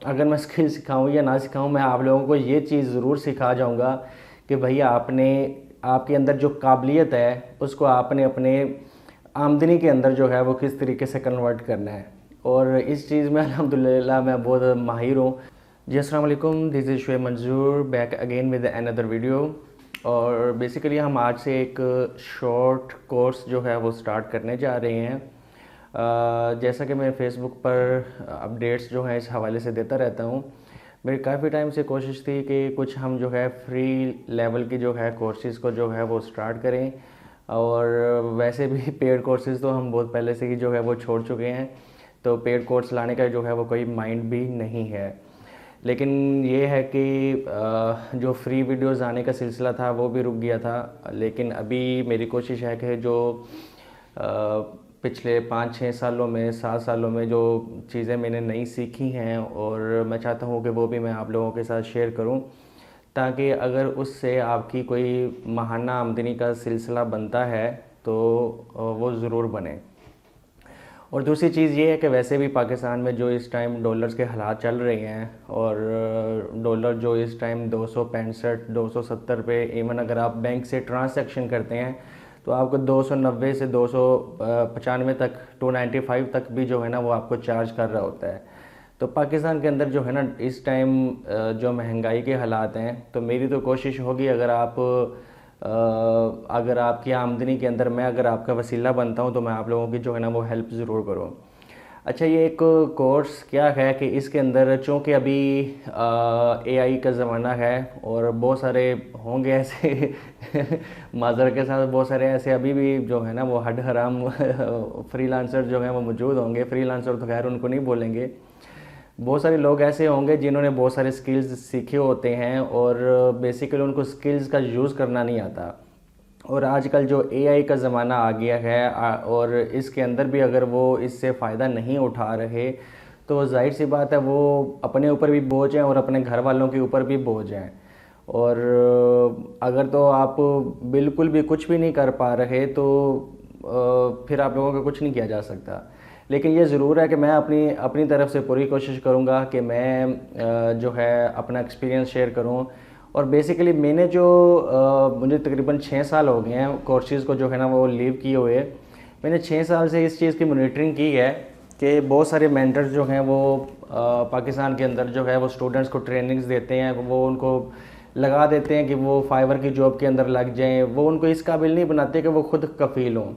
अगर मैं स्किल सिखाऊं या ना सिखाऊं, मैं आप लोगों को ये चीज़ ज़रूर सिखा जाऊंगा कि भैया आपने, आपके अंदर जो काबिलियत है उसको आपने अपने आमदनी के अंदर जो है वो किस तरीके से कन्वर्ट करना है। और इस चीज़ में अल्हम्दुलिल्लाह मैं बहुत माहिर हूँ। जी अस्सलाम वालेकुम, दिस इज़ शुएब मंजूर back again with another video. और बेसिकली हम आज से एक शॉर्ट कोर्स जो है वो स्टार्ट करने जा रहे हैं। जैसा कि मैं फ़ेसबुक पर अपडेट्स जो हैं इस हवाले से देता रहता हूँ, मेरी काफ़ी टाइम से कोशिश थी कि कुछ हम जो है फ्री लेवल की जो है कोर्सेज़ को जो है वो स्टार्ट करें। और वैसे भी पेड कोर्सेज़ तो हम बहुत पहले से ही जो है वो छोड़ चुके हैं, तो पेड कोर्स लाने का जो है वो कोई माइंड भी नहीं है। लेकिन ये है कि जो फ्री वीडियोज़ आने का सिलसिला था वो भी रुक गया था। लेकिन अभी मेरी कोशिश है कि जो पिछले 5-6 सालों में 7 सालों में जो चीज़ें मैंने नई सीखी हैं, और मैं चाहता हूँ कि वो भी मैं आप लोगों के साथ शेयर करूँ, ताकि अगर उससे आपकी कोई माहाना आमदनी का सिलसिला बनता है तो वो ज़रूर बने। और दूसरी चीज़ ये है कि वैसे भी पाकिस्तान में जो इस टाइम डॉलर्स के हालात चल रहे हैं, और डॉलर जो इस टाइम 265 270 पे, इवन अगर आप बैंक से ट्रांसैक्शन करते हैं तो आपको 290 से 295 तक, 295 तक भी जो है ना वो आपको चार्ज कर रहा होता है। तो पाकिस्तान के अंदर जो है ना इस टाइम जो महंगाई के हालात हैं, तो मेरी तो कोशिश होगी, अगर आपकी आमदनी के अंदर मैं अगर आपका वसीला बनता हूं तो मैं आप लोगों की जो है ना वो हेल्प ज़रूर करूं। अच्छा, ये एक कोर्स क्या है कि इसके अंदर चूँकि अभी एआई का ज़माना है, और बहुत सारे होंगे ऐसे माजर के साथ बहुत सारे ऐसे अभी भी जो है ना वो हड हराम फ्रीलांसर जो हैं वो मौजूद होंगे। फ्रीलांसर तो खैर उनको नहीं बोलेंगे। बहुत सारे लोग ऐसे होंगे जिन्होंने बहुत सारे स्किल्स सीखे होते हैं, और बेसिकली उनको स्किल्स का यूज़ करना नहीं आता। और आजकल जो एआई का ज़माना आ गया है, और इसके अंदर भी अगर वो इससे फ़ायदा नहीं उठा रहे, तो जाहिर सी बात है वो अपने ऊपर भी बोझ हैं और अपने घर वालों के ऊपर भी बोझ हैं। और अगर तो आप बिल्कुल भी कुछ भी नहीं कर पा रहे तो फिर आप लोगों का कुछ नहीं किया जा सकता। लेकिन ये ज़रूर है कि मैं अपनी अपनी तरफ से पूरी कोशिश करूँगा कि मैं जो है अपना एक्सपीरियंस शेयर करूँ। और बेसिकली मैंने जो मुझे तकरीबन 6 साल हो गए हैं कोर्सेज़ को जो है ना वो लीव किए हुए। मैंने 6 साल से इस चीज़ की मॉनिटरिंग की है कि बहुत सारे मेंटर्स जो हैं वो पाकिस्तान के अंदर जो है वो स्टूडेंट्स को ट्रेनिंग्स देते हैं, वो उनको लगा देते हैं कि वो फाइवर की जॉब के अंदर लग जाएं। वो उनको इस काबिल नहीं बनाते कि वो खुद कफ़ील हों।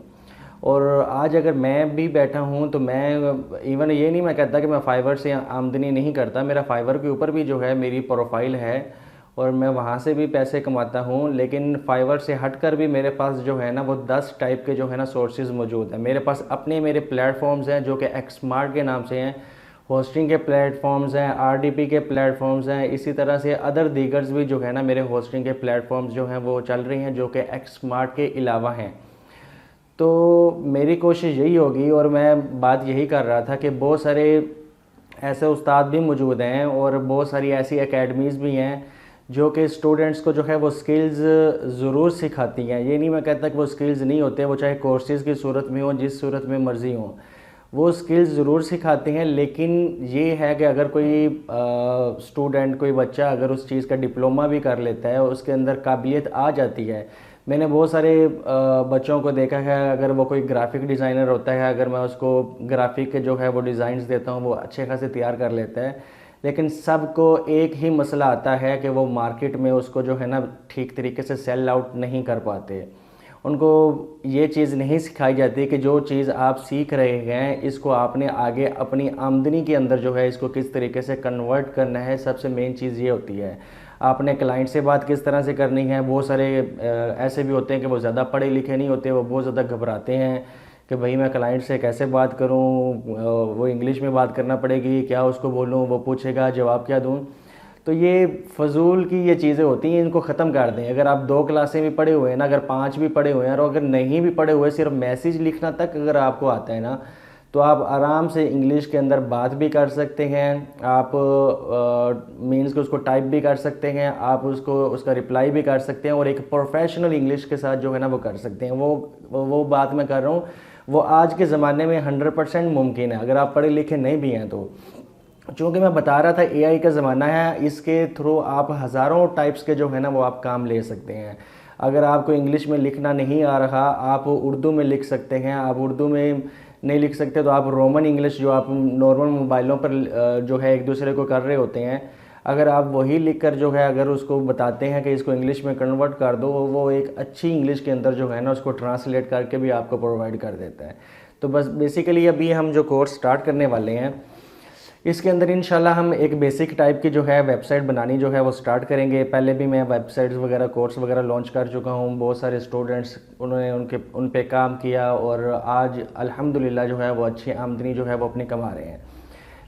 और आज अगर मैं भी बैठा हूँ तो मैं इवन ये नहीं मैं कहता कि मैं फाइवर से आमदनी नहीं करता, मेरा फाइवर के ऊपर भी जो है मेरी प्रोफाइल है और मैं वहाँ से भी पैसे कमाता हूँ। लेकिन फाइवर से हटकर भी मेरे पास जो है ना वो 10 टाइप के जो है ना सोर्सेज मौजूद हैं। मेरे पास अपने मेरे प्लेटफॉर्म्स हैं जो कि एक्समार्ट के नाम से हैं, होस्टिंग के प्लेटफॉर्म्स हैं, आरडीपी के प्लेटफॉर्म्स हैं, इसी तरह से अदर दीगर्स भी जो है ना मेरे होस्टिंग के प्लेटफॉर्म्स जो हैं वो चल रही हैं जो कि एक्समार्ट के अलावा हैं। तो मेरी कोशिश यही होगी, और मैं बात यही कर रहा था कि बहुत सारे ऐसे उस्ताद भी मौजूद हैं और बहुत सारी ऐसी एकेडमीज़ भी हैं जो कि स्टूडेंट्स को जो है वो स्किल्स ज़रूर सिखाती हैं। ये नहीं मैं कहता कि वो स्किल्स नहीं होते, वो चाहे कोर्सेज़ की सूरत में हो, जिस सूरत में मर्ज़ी हो, वो स्किल्स ज़रूर सिखाते हैं। लेकिन ये है कि अगर कोई स्टूडेंट, कोई बच्चा अगर उस चीज़ का डिप्लोमा भी कर लेता है, उसके अंदर काबिलियत आ जाती है। मैंने बहुत सारे बच्चों को देखा है, अगर वो कोई ग्राफिक डिज़ाइनर होता है, अगर मैं उसको ग्राफिक के जो है वो डिज़ाइंस देता हूँ, वो अच्छे खासे तैयार कर लेता है। लेकिन सबको एक ही मसला आता है कि वो मार्केट में उसको जो है ना ठीक तरीके से सेल आउट नहीं कर पाते। उनको ये चीज़ नहीं सिखाई जाती कि जो चीज़ आप सीख रहे हैं इसको आपने आगे अपनी आमदनी के अंदर जो है इसको किस तरीके से कन्वर्ट करना है। सबसे मेन चीज़ ये होती है आपने क्लाइंट से बात किस तरह से करनी है। बहुत सारे ऐसे भी होते हैं कि वो ज़्यादा पढ़े लिखे नहीं होते, वो बहुत ज़्यादा घबराते हैं कि भाई मैं क्लाइंट से कैसे बात करूं, वो इंग्लिश में बात करना पड़ेगी, क्या उसको बोलूं, वो पूछेगा जवाब क्या दूं। तो ये फजूल की ये चीज़ें होती हैं, इनको ख़त्म कर दें। अगर आप 2 क्लासें भी पढ़े हुए हैं ना, अगर 5 भी पढ़े हुए हैं, और अगर नहीं भी पढ़े हुए, सिर्फ मैसेज लिखना तक अगर आपको आता है ना, तो आप आराम से इंग्लिश के अंदर बात भी कर सकते हैं। आप मीन्स कि उसको टाइप भी कर सकते हैं, आप उसको उसका रिप्लाई भी कर सकते हैं, और एक प्रोफेशनल इंग्लिश के साथ जो है ना वो कर सकते हैं। वो बात मैं कर रहा हूँ, वो आज के ज़माने में 100% मुमकिन है अगर आप पढ़े लिखे नहीं भी हैं तो। चूँकि मैं बता रहा था एआई का ज़माना है, इसके थ्रू आप हज़ारों टाइप्स के जो है ना वो आप काम ले सकते हैं। अगर आपको इंग्लिश में लिखना नहीं आ रहा, आप उर्दू में लिख सकते हैं। आप उर्दू में नहीं लिख सकते तो आप रोमन इंग्लिश जो आप नॉर्मल मोबाइलों पर जो है एक दूसरे को कर रहे होते हैं, अगर आप वही लिख कर जो है अगर उसको बताते हैं कि इसको इंग्लिश में कन्वर्ट कर दो, वो एक अच्छी इंग्लिश के अंदर जो है ना उसको ट्रांसलेट करके भी आपको प्रोवाइड कर देता है। तो बस बेसिकली अभी हम जो कोर्स स्टार्ट करने वाले हैं, इसके अंदर इंशाल्लाह हम एक बेसिक टाइप की जो है वेबसाइट बनानी जो है वो स्टार्ट करेंगे। पहले भी मैं वेबसाइट्स वगैरह कोर्स वगैरह लॉन्च कर चुका हूँ। बहुत सारे स्टूडेंट्स उन्होंने उन पे काम किया और आज अल्हम्दुलिल्लाह जो है वो अच्छी आमदनी जो है वो अपनी कमा रहे हैं।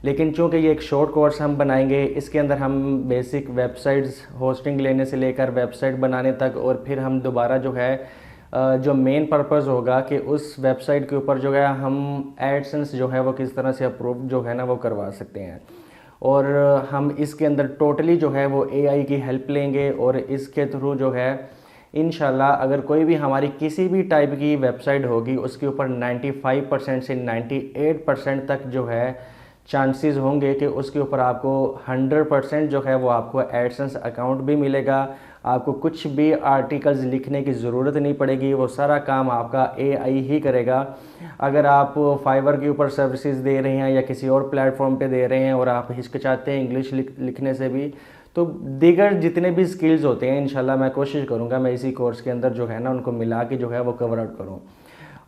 लेकिन चूँकि ये एक शॉर्ट कोर्स हम बनाएंगे, इसके अंदर हम बेसिक वेबसाइट्स होस्टिंग लेने से लेकर वेबसाइट बनाने तक, और फिर हम दोबारा जो है जो मेन पर्पस होगा कि उस वेबसाइट के ऊपर जो है हम एडसेंस जो है वो किस तरह से अप्रूव जो है ना वो करवा सकते हैं। और हम इसके अंदर टोटली जो है वो एआई की हेल्प लेंगे और इसके थ्रू जो है इंशाल्लाह अगर कोई भी हमारी किसी भी टाइप की वेबसाइट होगी उसके ऊपर 95% से 98% तक जो है चांसेस होंगे कि उसके ऊपर आपको 100% जो है वो आपको एडसेंस अकाउंट भी मिलेगा। आपको कुछ भी आर्टिकल्स लिखने की ज़रूरत नहीं पड़ेगी, वो सारा काम आपका एआई ही करेगा। अगर आप फाइवर के ऊपर सर्विसेज दे रहे हैं या किसी और प्लेटफॉर्म पे दे रहे हैं और आप हिचकिचाते हैं इंग्लिश लिखने से भी, तो दीगर जितने भी स्किल्स होते हैं इंशाल्लाह मैं कोशिश करूँगा मैं इसी कोर्स के अंदर जो है ना उनको मिला के जो है वो कवर अप करूँ।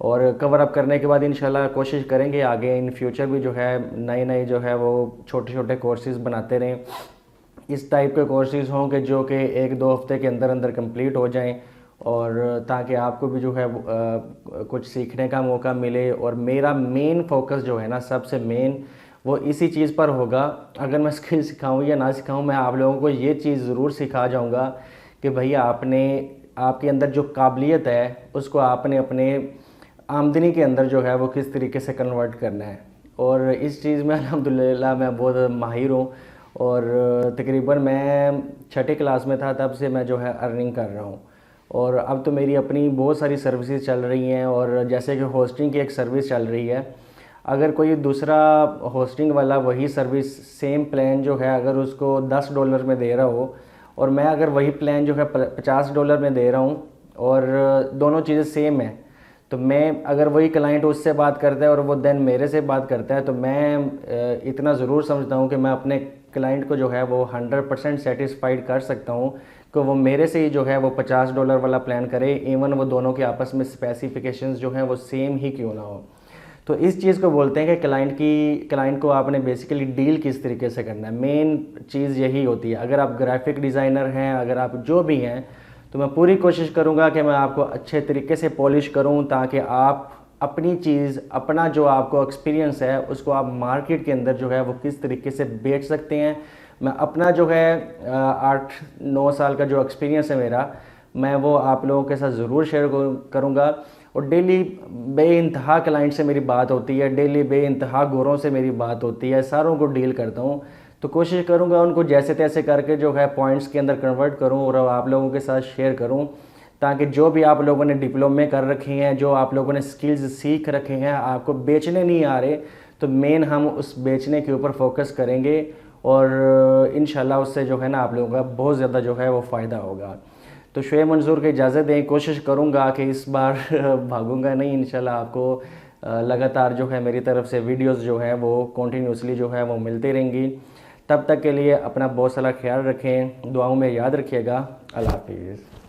और कवर अप करने के बाद इंशाल्लाह कोशिश करेंगे आगे इन फ्यूचर भी जो है नए नए जो है वो छोटे छोटे कोर्सेज बनाते रहें। इस टाइप के कोर्सेज हों कि जो कि 1-2 हफ्ते के अंदर अंदर कंप्लीट हो जाएं, और ताकि आपको भी जो है कुछ सीखने का मौका मिले। और मेरा मेन फोकस जो है ना सबसे मेन वो इसी चीज़ पर होगा। अगर मैं स्किल सिखाऊं या ना सिखाऊं, मैं आप लोगों को ये चीज़ ज़रूर सिखा जाऊंगा कि भैया आपने आपके अंदर जो काबिलियत है उसको आपने अपने आमदनी के अंदर जो है वो किस तरीके से कन्वर्ट करना है। और इस चीज़ में अल्हम्दुलिल्लाह मैं बहुत माहिर हूँ। और तकरीबन मैं 6ठी क्लास में था तब से मैं जो है अर्निंग कर रहा हूँ। और अब तो मेरी अपनी बहुत सारी सर्विसेज चल रही हैं, और जैसे कि होस्टिंग की एक सर्विस चल रही है। अगर कोई दूसरा होस्टिंग वाला वही सर्विस सेम प्लान जो है अगर उसको $10 में दे रहा हो, और मैं अगर वही प्लान जो है $50 में दे रहा हूँ, और दोनों चीज़ें सेम है, तो मैं अगर वही क्लाइंट उससे बात करता है और वो देन मेरे से बात करता है, तो मैं इतना ज़रूर समझता हूँ कि मैं अपने क्लाइंट को जो है वो 100% सेटिस्फाइड कर सकता हूँ कि वो मेरे से ही जो है वो $50 वाला प्लान करे, इवन वो दोनों के आपस में स्पेसिफिकेशंस जो हैं वो सेम ही क्यों ना हो। तो इस चीज़ को बोलते हैं कि क्लाइंट को आपने बेसिकली डील किस तरीके से करना है। मेन चीज़ यही होती है। अगर आप ग्राफिक डिज़ाइनर हैं, अगर आप जो भी हैं, तो मैं पूरी कोशिश करूंगा कि मैं आपको अच्छे तरीके से पॉलिश करूं ताकि आप अपनी चीज़, अपना जो आपको एक्सपीरियंस है उसको आप मार्केट के अंदर जो है वो किस तरीके से बेच सकते हैं। मैं अपना जो है 8-9 साल का जो एक्सपीरियंस है मेरा, मैं वो आप लोगों के साथ ज़रूर शेयर करूँगा। और डेली बेइंतहा क्लाइंट से मेरी बात होती है, डेली बेइंतहा गोरों से मेरी बात होती है, सारों को डील करता हूँ। तो कोशिश करूँगा उनको जैसे तैसे करके जो है पॉइंट्स के अंदर कन्वर्ट करूँ और आप लोगों के साथ शेयर करूँ, ताकि जो भी आप लोगों ने डिप्लोमे कर रखे हैं, जो आप लोगों ने स्किल्स सीख रखे हैं, आपको बेचने नहीं आ रहे, तो मेन हम उस बेचने के ऊपर फोकस करेंगे। और इंशाल्लाह उससे जो है ना आप लोगों का बहुत ज़्यादा जो है वो फ़ायदा होगा। तो शुएब मंजूर को इजाज़त दें। कोशिश करूँगा कि इस बार भागूंगा नहीं, इंशाल्लाह आपको लगातार जो है मेरी तरफ से वीडियोस जो है वो कंटिन्यूसली जो है वो मिलती रहेंगी। तब तक के लिए अपना बहुत सारा ख्याल रखें, दुआओं में याद रखिएगा। अल्लाह हाफिज़।